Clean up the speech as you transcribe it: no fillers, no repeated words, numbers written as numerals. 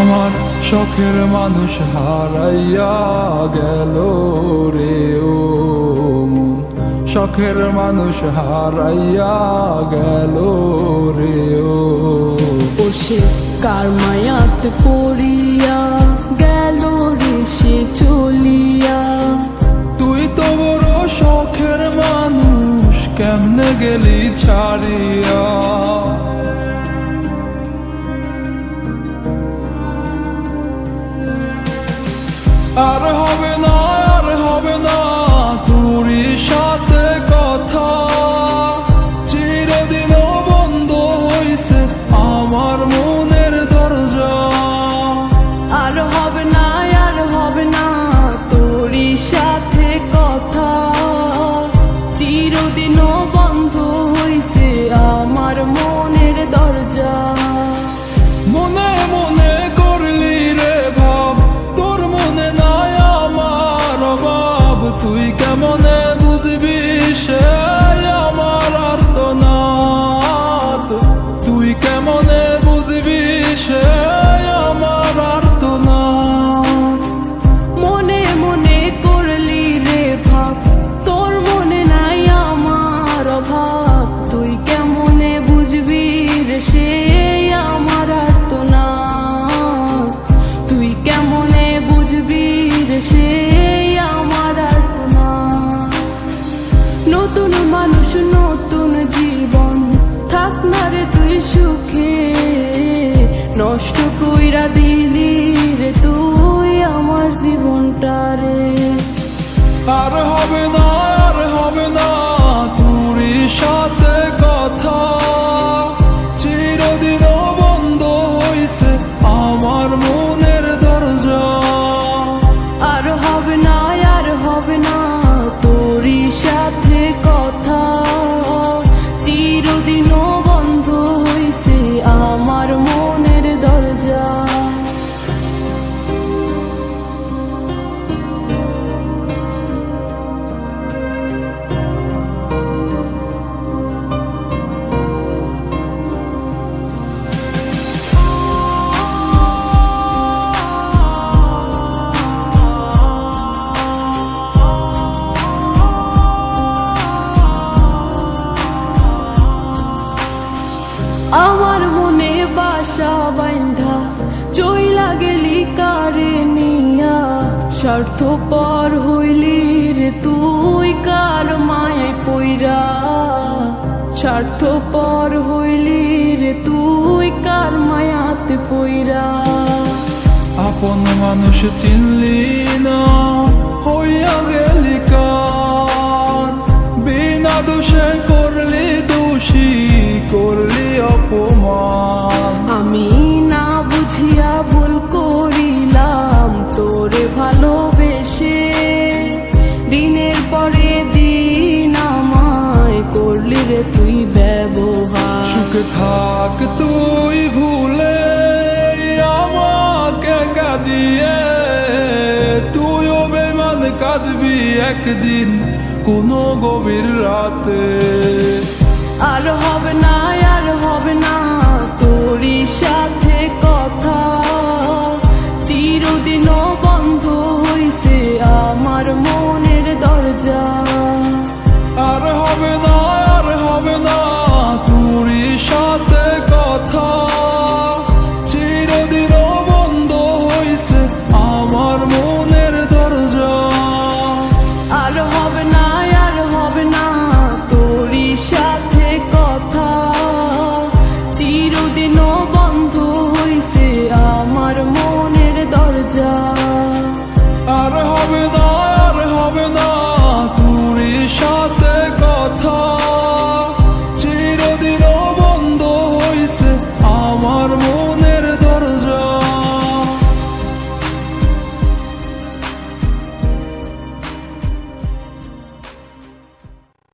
আমার শখের মানুষ হারাইয়া গেল রে ও মন, শখের মানুষ হারাইয়া গেল রে ও। সে কার মায়াত পড়িয়া গেল রে সে চলিয়া। তুই তো বড় শখের মানুষ, কেমনে গেলি ছাড়িয়া। আর হবে না, আর হবে না তোরই সাথে কথা, চিরদিনও বন্ধ হইছে আমার মনের দরজা। আর হবে না, আর হবে না তোরই সাথে কথা, চিরদিনও বন্ধ হইছে আমার মনের দরজা। মনে মনে করলি রে ভাব, তোর মনে নাই আমার অভাব। তুই কেমনে বুঝবি সে আমার আর্তনাদ, তুই কেমনে বুঝবি সে আমার আর্তনাদ। মনে মনে করলি রে ভাব, তোর মনে নাই আমার অভাব। তুই কেমনে বুঝবি রে সে আমার আর্তনাদ, তুই কেমনে বুঝবি রে সে আমার আর্তনাদ। নতুন মানুষ নতুন জীবন, থাক না রে তুই সুখে, নষ্ট কইরা দিলি রে তুই আমার জীবনটা রে। আর হবে না, আর হবে না তোরই সাথে কথা, চিরদিনও বন্ধ হইছে আমার মনের দরজা। আর হবে না, আর হবে না তোরই সাথে কথা, চিরদিনও বন্ধ হইছে আমার মনের দরজা। আমার মনে বাসা বাইন্ধা চইলা গেলি কারে নিয়া, স্বার্থপর হইলি রে তুই কার মায়ায় পইরা। স্বার্থপর হইলি রে তুই কার মায়াতে পইরা। আপন মানুষ চিনলি না, হইয়া গেলি কার। বিনা দোষে করলি দোষী, করলি অপমান। আমি না বুঝিয়া ভুল করিলাম তোরে ভালোবেসে, দিনের পরে দিন আমায় করলি রে তুই ব্যবহার। সুখে থাক তুই ভুলে আমাকে কাঁদিয়ে, তুইও বেমান কাঁদবি একদিন কোনো গভীর রাতে। আর হবে না, আর হবে না তোরই সাথে কথা, চিরদিনও